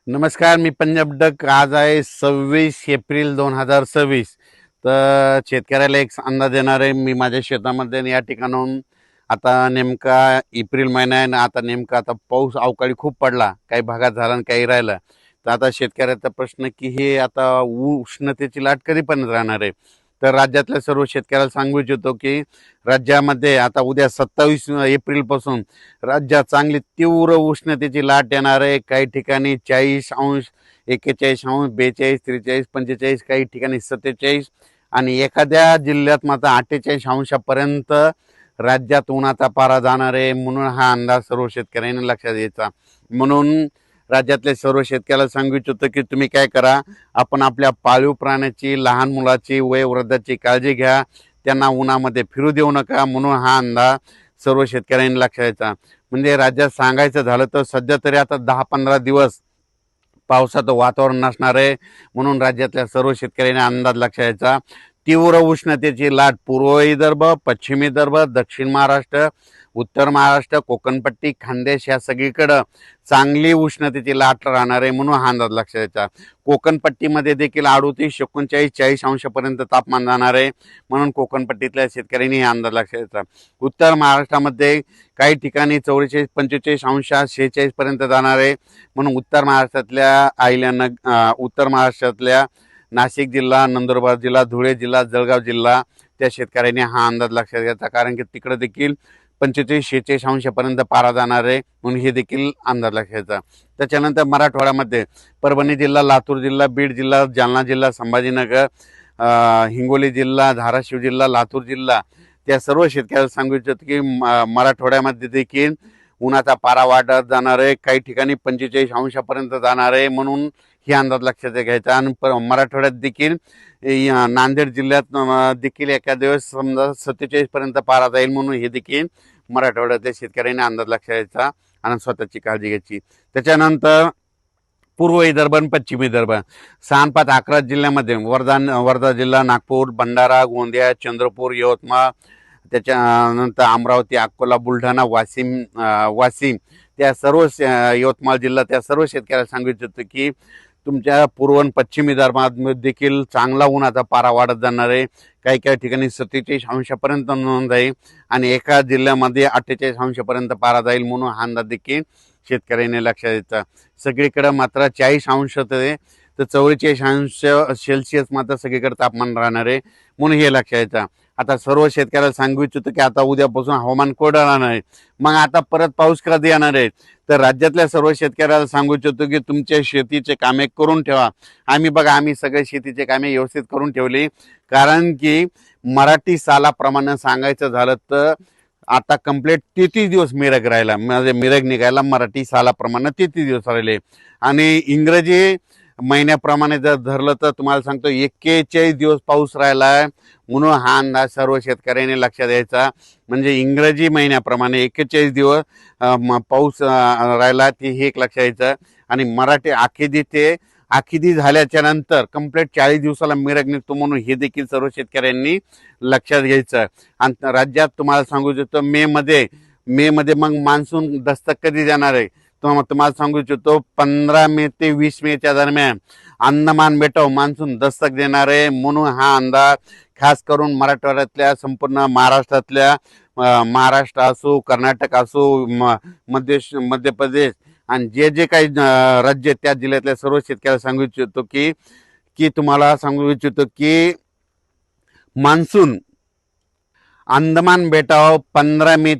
नमस्कार, मी पंजाब डक. आज आहे 26 एप्रिल 2026. तर शेतकऱ्याला एक अंदाज देणार आहे. मी माझ्या शेतामध्ये या ठिकाणाहून आता नेमका एप्रिल महिना आहे ना, आता नेमका आता पाऊस अवकाळी खूप पडला, काही भागात झाला आणि काही राहिला. तर आता शेतकऱ्याचा प्रश्न की हे आता उष्णतेची लाट कधीपर्यंत राहणार आहे. तर राज्यातल्या सर्व शेतकऱ्याला सांगू इच्छितो की राज्यामध्ये आता उद्या 27 एप्रिलपासून राज्यात चांगली तीव्र उष्णतेची लाट येणार आहे. काही ठिकाणी 40 अंश, 41 अंश, 42, 43, 45, काही ठिकाणी 47 आणि एखाद्या जिल्ह्यात मात्र 48 अंशापर्यंत राज्यात उन्हाचा पारा जाणार आहे. म्हणून हा अंदाज सर्व शेतकऱ्यांनी लक्षात घ्यायचा. म्हणून राज्यातले सर्व शेतकऱ्याला सांगू इच्छितो की तुम्ही काय करा, आपण आपल्या पाळीव प्राण्याची, लहान मुलाची, वयोवृद्धाची काळजी घ्या. त्यांना उन्हामध्ये फिरू देऊ नका. म्हणून हा अंदाज सर्व शेतकऱ्यांनी लक्षात घ्यायचा. म्हणजे राज्यात सांगायचं झालं तर सध्या तरी आता 10-15 दिवस पावसाचं वातावरण नसणार आहे. म्हणून राज्यातल्या सर्व शेतकऱ्यांनी अंदाज लक्षात घ्यायचा. तीव्र उष्णतेची लाट पूर्व विदर्भ, पश्चिम विदर्भ, दक्षिण महाराष्ट्र, उत्तर महाराष्ट्र, कोकणपट्टी, खानदेश या सगळीकडं चांगली उष्णतेची लाट राहणार आहे. म्हणून हा अंदाज लक्षात घ्यायचा. कोकणपट्टीमध्ये देखील 38, 39, 40 अंशापर्यंत तापमान जाणार आहे. म्हणून कोकणपट्टीतल्या शेतकऱ्यांनी हा अंदाज लक्षात घ्यायचा. उत्तर महाराष्ट्रामध्ये काही ठिकाणी 44, 45 अंश, 46 पर्यंत जाणार आहे. म्हणून उत्तर महाराष्ट्रातल्या उत्तर महाराष्ट्रातल्या नाशिक जिल्हा, नंदुरबार जिल्हा, धुळे जिल्हा, जळगाव जिल्हा त्या शेतकऱ्यांनी हा अंदाज लक्षात घ्यायचा. कारण की तिकडे देखील 45-46 अंशापर्यंत पारा जाणार आहे. म्हणून हे देखील अंदाज लक्षात घ्यायचा. त्याच्यानंतर मराठवाड्यामध्ये परभणी जिल्हा, लातूर जिल्हा, बीड जिल्हा, जालना जिल्हा, संभाजीनगर, हिंगोली जिल्हा, धाराशिव जिल्हा, लातूर जिल्हा त्या सर्व शेतकऱ्याला सांगू इच्छितो की मराठवाड्यामध्ये देखील उन्हाचा पारा वाढत जाणार आहे. काही ठिकाणी 45 अंशापर्यंत जाणार आहे. म्हणून हे अंदाज लक्षात घ्यायचा. आणि मराठवाड्यात देखील नांदेड जिल्ह्यात देखील एका दिवस समजा 47 पर्यंत पारा जाईल. म्हणून हे देखील मराठवाड्यातल्या शेतकऱ्यांनी अंदाज लक्षात घ्यायचा आणि स्वतःची काळजी घ्यायची. त्याच्यानंतर पूर्व विदर्भ आणि पश्चिम विदर्भ 6-5-11 जिल्ह्यामध्ये वर्धा जिल्हा, नागपूर, भंडारा, गोंदिया, चंद्रपूर, यवतमाळ, त्याच्यानंतर अमरावती, अकोला, बुलढाणा, वाशिम त्या सर्व यवतमाळ जिल्हा त्या सर्व शेतकऱ्याला सांगू इच्छितो की तुमच्या पूर्व आणि पश्चिम विदर्भात देखील चांगला उन्हाचा पारा वाढत जाणार आहे. काही काही ठिकाणी 47 अंशापर्यंत नोंद जाईल आणि एका जिल्ह्यामध्ये 48 अंशापर्यंत पारा जाईल. म्हणून हा अंदाज देखील शेतकऱ्यांनी लक्षात द्यायचा. सगळीकडे मात्र 40 अंश तर 44 अंश सेल्सिअस मात्र सगळीकडे तापमान राहणार आहे. म्हणून हे लक्षात द्यायचं. आता सर्व शेतकऱ्याला सांगू इच्छितो की आता उद्यापासून हवामान कोरडं राहणार आहे. मग आता परत पाऊस कधी येणार आहे. तर राज्यातल्या सर्व शेतकऱ्याला सांगू इच्छितो की तुमच्या शेतीचे कामे करून ठेवा. आम्ही सगळे शेतीचे कामे व्यवस्थित करून ठेवली. कारण की मराठी सालाप्रमाणे सांगायचं झालं तर आता कंप्लीट 33 दिवस मिरग राहिला. म्हणजे मिरग निघायला मराठी सालाप्रमाणे 33 दिवस राहिले. आणि इंग्रजी महिन्याप्रमाणे जर धरलं तर तुम्हाला सांगतो 41 दिवस पाऊस राहिला आहे. म्हणून हा अंदाज सर्व शेतकऱ्यांनी लक्षात द्यायचा. म्हणजे इंग्रजी महिन्याप्रमाणे 41 दिवस पाऊस राहिला ते हे एक लक्षात द्यायचं. आणि मराठी आखिदी झाल्याच्या नंतर कंप्लीट 40 दिवसाला मिरग निघतो. म्हणून हे देखील सर्व शेतकऱ्यांनी लक्षात घ्यायचं. आणि राज्यात तुम्हाला सांगू इच्छितो मे मध्ये मग मान्सून दस्तक कधी देणार आहे. तुम्हाला सांगू इच्छितो 15 मे ते 20 मेच्या दरम्यान अंदमान बेटावर मान्सून दस्तक देणार आहे. म्हणून हा अंदाज खास करून मराठवाड्यातल्या संपूर्ण महाराष्ट्रातल्या महाराष्ट्र असो, कर्नाटक असो, मध्य प्रदेश आणि जे काही राज्य त्या जिल्ह्यातल्या सर्व शेतकऱ्याला सांगू इच्छितो की तुम्हाला सांगू इच्छितो की मान्सून अंदमान बेटावर 15 मे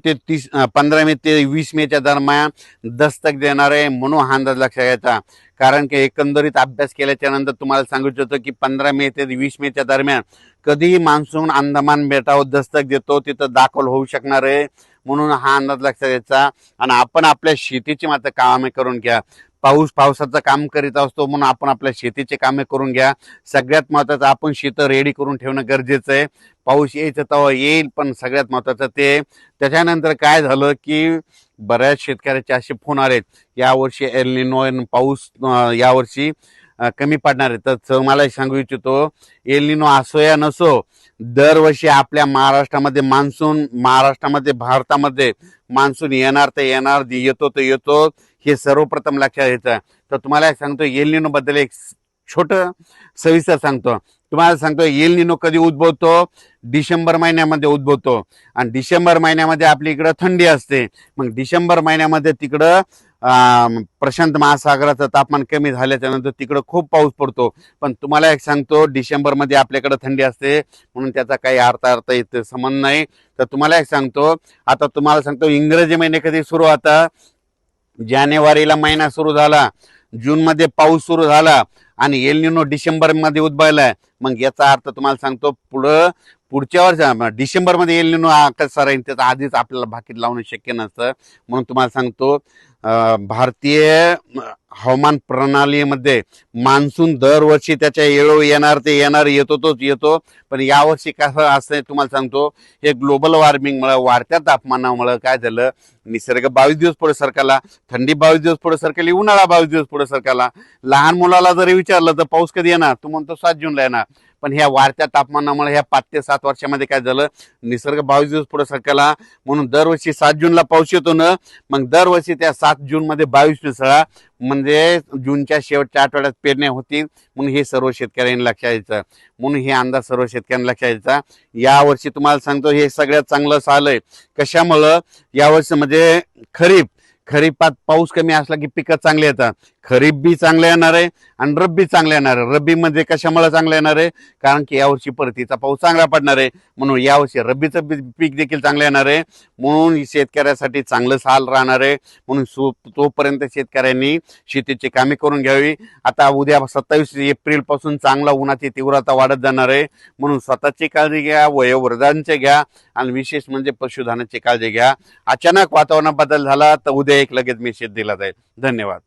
ते 20 मेच्या दरम्यान दस्तक देणार आहे. म्हणून हा अंदाज लक्षात घ्यायचा. कारण की एकंदरीत अभ्यास केल्याच्या नंतर तुम्हाला सांगू इच्छितो की 15 मे ते 20 मेच्या दरम्यान कधीही मान्सून अंदमान बेटावर दस्तक देतो तिथं दाखल होऊ शकणार आहे. म्हणून हा अंदाज लक्षात घ्यायचा. आणि आपण आपल्या शेतीची मात्र कामे करून घ्या. पावसाचं काम करीत असतो म्हणून आपण आपल्या शेतीचे कामे करून घ्या. सगळ्यात महत्त्वाचं आपण शेत रेडी करून ठेवणं गरजेचं आहे. पाऊस यायचं तेव्हा येईल, पण सगळ्यात महत्त्वाचं ते. त्याच्यानंतर काय झालं की बऱ्याच शेतकऱ्याचे असे फोन आलेत यावर्षी एल निनो पाऊस यावर्षी कमी पडणार आहे. तर मला सांगू इच्छितो एल निनो असो या नसो, दरवर्षी आपल्या महाराष्ट्रामध्ये भारतामध्ये मान्सून येणार तर येणार, येतो तर येतो. हे सर्वप्रथम लक्षात घ्यायचं. तर तुम्हाला एक सांगतो एल निनो बद्दल एक छोटं सविस्तर सांगतो. तुम्हाला सांगतो एल निनो कधी उद्भवतो, डिसेंबर महिन्यामध्ये उद्भवतो. आणि डिसेंबर महिन्यामध्ये आपली इकडं थंडी असते. मग डिसेंबर महिन्यामध्ये तिकडं प्रशांत महासागराचं तापमान कमी झाल्याच्या नंतर तिकडं खूप पाऊस पडतो. पण तुम्हाला एक सांगतो डिसेंबर मध्ये आपल्याकडे थंडी असते म्हणून त्याचा काही अर्थ इथे संबंध नाही. तर तुम्हाला एक सांगतो, आता तुम्हाला सांगतो इंग्रजी महिने कधी सुरू होता, जानेवारीला महिना सुरू झाला, जून मध्ये पाऊस सुरू झाला आणि एल निनो डिसेंबर मध्ये उद्भवलाय. मग याचा अर्थ तुम्हाला सांगतो पुढच्या वर्षी डिसेंबर मध्ये एल निनो कसा राहील त्याचा आधीच आपल्याला भाकीत लावणं शक्य नसतं. म्हणून तुम्हाला सांगतो भारतीय हवामान प्रणालीमध्ये मान्सून दरवर्षी त्याच्या वेळोवेळी येणार ते येणार येतो तोच येतो. पण यावर्षी कसं असं तुम्हाला सांगतो, हे ग्लोबल वॉर्मिंगमुळे वाढत्या तापमानामुळे काय झालं, निसर्ग 22 दिवस पुढे सरकला, थंडी 22 दिवस पुढे सरकली, उन्हाळा 22 दिवस पुढे सरकला. लहान मुलाला जरी विचारलं तर पाऊस कधी येणार, तो म्हणतो 7 जूनला येणार. पण ह्या वाढत्या तापमानामुळे ह्या 5 ते 7 वर्षामध्ये काय झालं, निसर्ग 22 दिवस पुढे सरकला. म्हणून दरवर्षी 7 जूनला पाऊस येतो ना, मग दरवर्षी त्या 7 जून मध्ये 22 मिसळा म्हणजे जूनच्या शेवटच्या आठवड्यात पेरण्या होतील. म्हणून हे सर्व शेतकऱ्यांनी लक्षात घ्यायचं. म्हणून हे अंदाज सर्व शेतकऱ्यांनी लक्षात घ्यायचा. यावर्षी तुम्हाला सांगतो हे सगळ्यात चांगलं आलंय. कशामुळं, यावर्षी म्हणजे खरीपात पाऊस कमी असला की पिकं चांगले येतात. खरीप बी चांगलं येणार आहे आणि रब्बी चांगलं येणार आहे. रब्बी मध्ये कशामुळे चांगलं येणार आहे, कारण की यावर्षी परतीचा पाऊस चांगला पडणार आहे. म्हणून यावर्षी रब्बीचं पीक देखील चांगलं येणार आहे. म्हणून शेतकऱ्यासाठी चांगलं साल राहणार आहे. म्हणून तोपर्यंत शेतकऱ्यांनी शेतीची कामे करून घ्यावी. आता उद्या 27 एप्रिल पासून चांगला उन्हाची तीव्रता वाढत जाणार आहे. म्हणून स्वतःची काळजी घ्या, वयोवृद्धांची घ्या आणि विशेष म्हणजे पशुधनाची काळजी घ्या. अचानक वातावरणात बदल झाला तर उद्या एक लगेच मेसेज दिला जाईल. धन्यवाद.